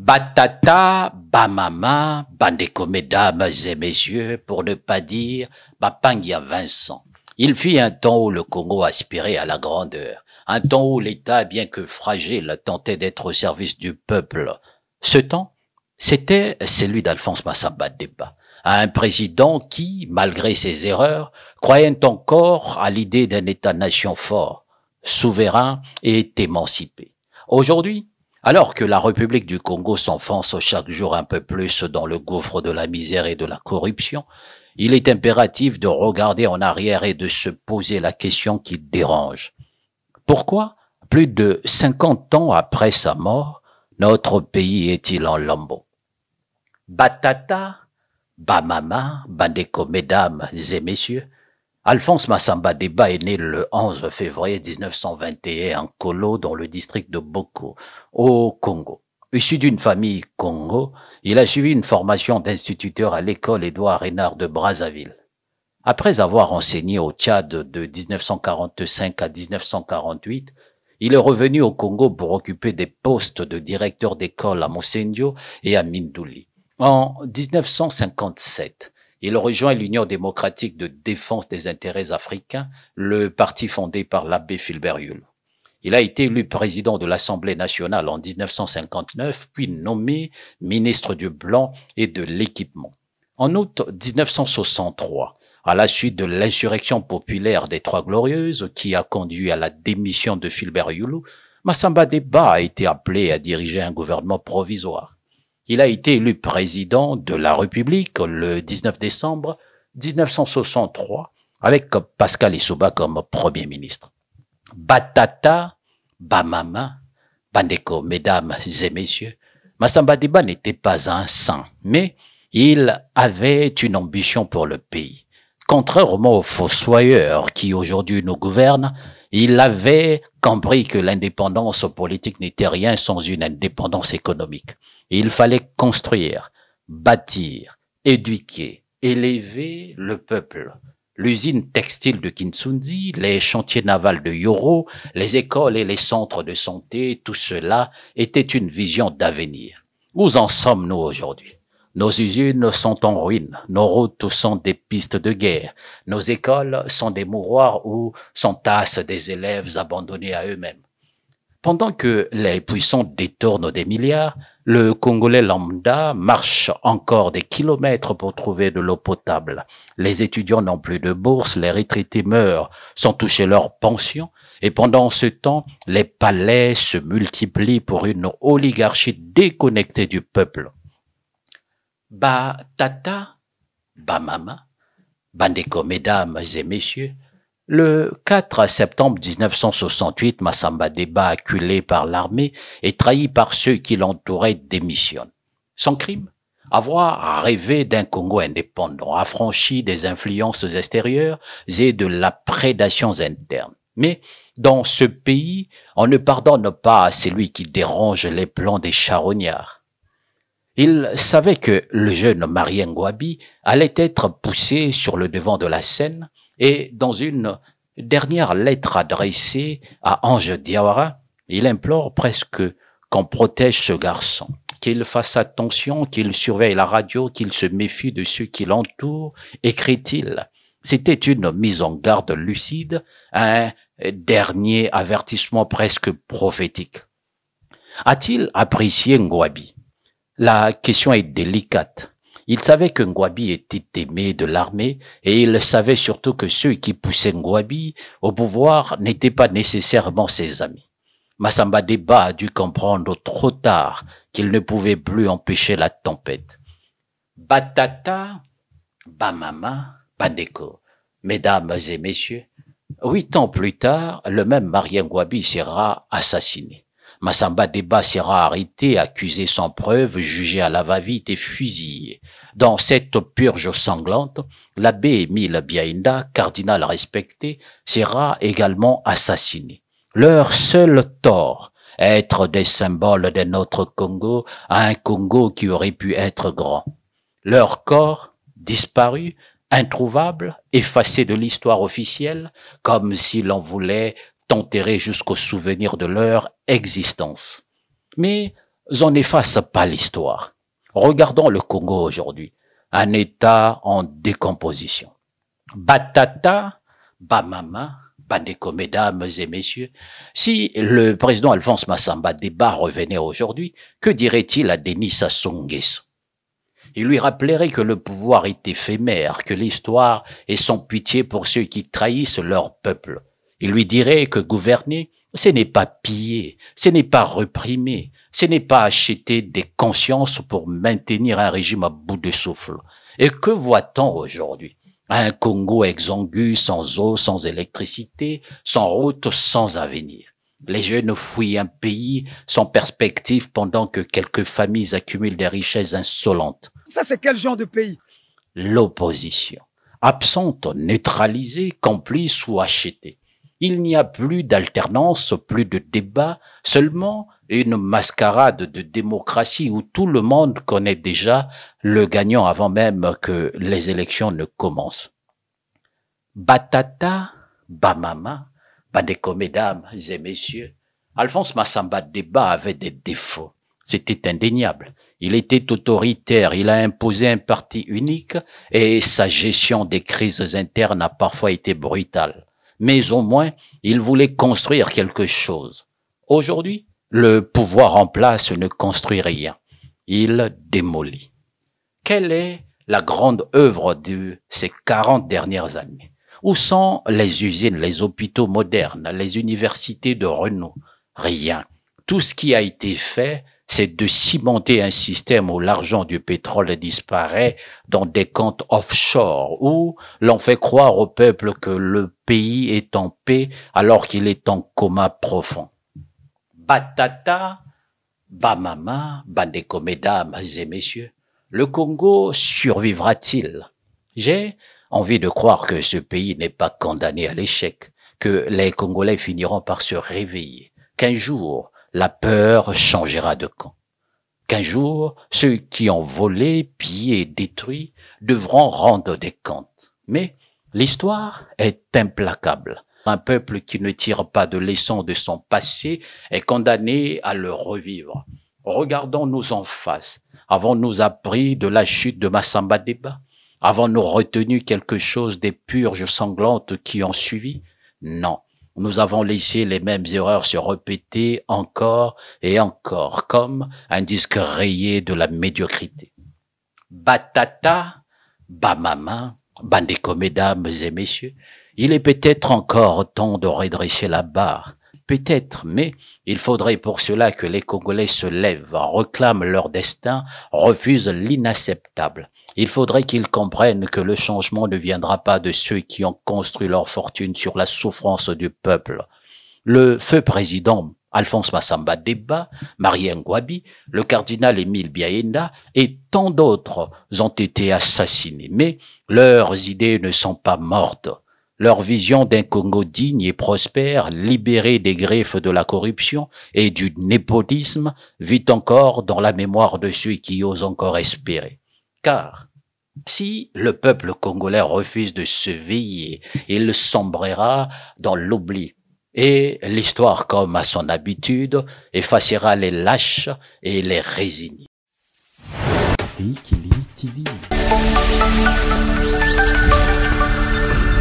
Batata, Bamama, Bandeko, mesdames et messieurs, pour ne pas dire Bapangia Vincent. Il fut un temps où le Congo aspirait à la grandeur, un temps où l'État, bien que fragile, tentait d'être au service du peuple. Ce temps, c'était celui d'Alphonse Massamba Deba, un président qui, malgré ses erreurs, croyait encore à l'idée d'un État-nation fort, souverain et émancipé. Aujourd'hui, alors que la République du Congo s'enfonce chaque jour un peu plus dans le gouffre de la misère et de la corruption, il est impératif de regarder en arrière et de se poser la question qui dérange. Pourquoi, plus de 50 ans après sa mort, notre pays est-il en lambeaux? Batata, Bamama, Bandeko, mesdames et messieurs, Alphonse Massamba Deba est né le 11 février 1921 en Kolo, dans le district de Boko, au Congo. Issu d'une famille Congo, il a suivi une formation d'instituteur à l'école Édouard Renard de Brazzaville. Après avoir enseigné au Tchad de 1945 à 1948, il est revenu au Congo pour occuper des postes de directeur d'école à Mosendio et à Mindouli. En 1957, il rejoint l'Union démocratique de défense des intérêts africains, le parti fondé par l'abbé Philbert Yul. Il a été élu président de l'Assemblée nationale en 1959, puis nommé ministre du Blanc et de l'Équipement. En août 1963, à la suite de l'insurrection populaire des Trois Glorieuses qui a conduit à la démission de Philbert Yulu, Massamba Deba a été appelé à diriger un gouvernement provisoire. Il a été élu président de la République le 19 décembre 1963 avec Pascal Lissouba comme Premier ministre. Batata, Bamama, Bandeko, mesdames et messieurs, Massamba Deba n'était pas un saint, mais il avait une ambition pour le pays. Contrairement aux fossoyeurs qui aujourd'hui nous gouvernent, il avait compris que l'indépendance politique n'était rien sans une indépendance économique. Il fallait construire, bâtir, éduquer, élever le peuple. L'usine textile de Kinsunzi, les chantiers navals de Yoro, les écoles et les centres de santé, tout cela était une vision d'avenir. Où en sommes-nous aujourd'hui? Nos usines sont en ruine, nos routes sont des pistes de guerre, nos écoles sont des mouroirs où s'entassent des élèves abandonnés à eux-mêmes. Pendant que les puissants détournent des milliards, le Congolais lambda marche encore des kilomètres pour trouver de l'eau potable. Les étudiants n'ont plus de bourse, les retraités meurent sans toucher leur pension, et pendant ce temps, les palais se multiplient pour une oligarchie déconnectée du peuple. Batata, Bamama, Bandeko, mesdames et messieurs, le 4 septembre 1968, Massamba Deba, acculé par l'armée et trahi par ceux qui l'entouraient, démissionne. Son crime? Avoir rêvé d'un Congo indépendant, affranchi des influences extérieures et de la prédation interne. Mais dans ce pays, on ne pardonne pas à celui qui dérange les plans des charognards. Il savait que le jeune Marien Ngouabi allait être poussé sur le devant de la scène et dans une dernière lettre adressée à Ange Diawara, il implore presque qu'on protège ce garçon, qu'il fasse attention, qu'il surveille la radio, qu'il se méfie de ceux qui l'entourent, écrit-il. C'était une mise en garde lucide, un dernier avertissement presque prophétique. A-t-il apprécié Ngouabi? La question est délicate. Il savait que Ngouabi était aimé de l'armée et il savait surtout que ceux qui poussaient Ngouabi au pouvoir n'étaient pas nécessairement ses amis. Massamba Deba a dû comprendre trop tard qu'il ne pouvait plus empêcher la tempête. Batata, Bamama, Bandeko, mesdames et messieurs, 8 ans plus tard, le même Marien Ngouabi sera assassiné. Massamba Deba sera arrêté, accusé sans preuve, jugé à la va-vite et fusillé. Dans cette purge sanglante, l'abbé Émile Biaïnda, cardinal respecté, sera également assassiné. Leur seul tort, être des symboles de notre Congo, à un Congo qui aurait pu être grand. Leur corps, disparu, introuvable, effacé de l'histoire officielle, comme si l'on voulait enterrés jusqu'au souvenir de leur existence. Mais on n'efface pas l'histoire. Regardons le Congo aujourd'hui, un État en décomposition. Batata, Bamama, Bandeko, mesdames et messieurs, si le président Alphonse Massamba Deba revenait aujourd'hui, que dirait-il à Denis Sassou Nguesso? Il lui rappellerait que le pouvoir est éphémère, que l'histoire est sans pitié pour ceux qui trahissent leur peuple. Il lui dirait que gouverner, ce n'est pas piller, ce n'est pas réprimer, ce n'est pas acheter des consciences pour maintenir un régime à bout de souffle. Et que voit-on aujourd'hui? Un Congo exsangue, sans eau, sans électricité, sans route, sans avenir. Les jeunes fuient un pays sans perspective pendant que quelques familles accumulent des richesses insolentes. Ça, c'est quel genre de pays? L'opposition, absente, neutralisée, complice ou achetée. Il n'y a plus d'alternance, plus de débat, seulement une mascarade de démocratie où tout le monde connaît déjà le gagnant avant même que les élections ne commencent. Batata, Bamama, Bandeko, mesdames et messieurs, Alphonse Massamba Deba avait des défauts. C'était indéniable. Il était autoritaire, il a imposé un parti unique et sa gestion des crises internes a parfois été brutale. Mais au moins, il voulait construire quelque chose. Aujourd'hui, le pouvoir en place ne construit rien. Il démolit. Quelle est la grande œuvre de ces 40 dernières années? Où sont les usines, les hôpitaux modernes, les universités de renom? Rien. Tout ce qui a été fait, c'est de cimenter un système où l'argent du pétrole disparaît dans des comptes offshore, où l'on fait croire au peuple que le pays est en paix alors qu'il est en coma profond. Batata, Bamama, Bandeko, mesdames et messieurs, le Congo survivra-t-il? J'ai envie de croire que ce pays n'est pas condamné à l'échec, que les Congolais finiront par se réveiller, qu'un jour, la peur changera de camp. Qu'un jour, ceux qui ont volé, pillé et détruit devront rendre des comptes. Mais l'histoire est implacable. Un peuple qui ne tire pas de leçons de son passé est condamné à le revivre. Regardons-nous en face. Avons-nous appris de la chute de Massamba Deba? Avons-nous retenu quelque chose des purges sanglantes qui ont suivi? Non. Nous avons laissé les mêmes erreurs se répéter encore et encore, comme un disque rayé de la médiocrité. Batata, Bamama, Bandeko, mesdames et messieurs, il est peut-être encore temps de redresser la barre. Peut-être, mais il faudrait pour cela que les Congolais se lèvent, réclament leur destin, refusent l'inacceptable. Il faudrait qu'ils comprennent que le changement ne viendra pas de ceux qui ont construit leur fortune sur la souffrance du peuple. Le feu président Alphonse Massamba Deba, Marie Ngouabi, le cardinal Émile Biaenda et tant d'autres ont été assassinés. Mais leurs idées ne sont pas mortes. Leur vision d'un Congo digne et prospère, libéré des griffes de la corruption et du népotisme, vit encore dans la mémoire de ceux qui osent encore espérer. Car si le peuple congolais refuse de se veiller, il sombrera dans l'oubli. Et l'histoire, comme à son habitude, effacera les lâches et les résignés. Free Killy TV.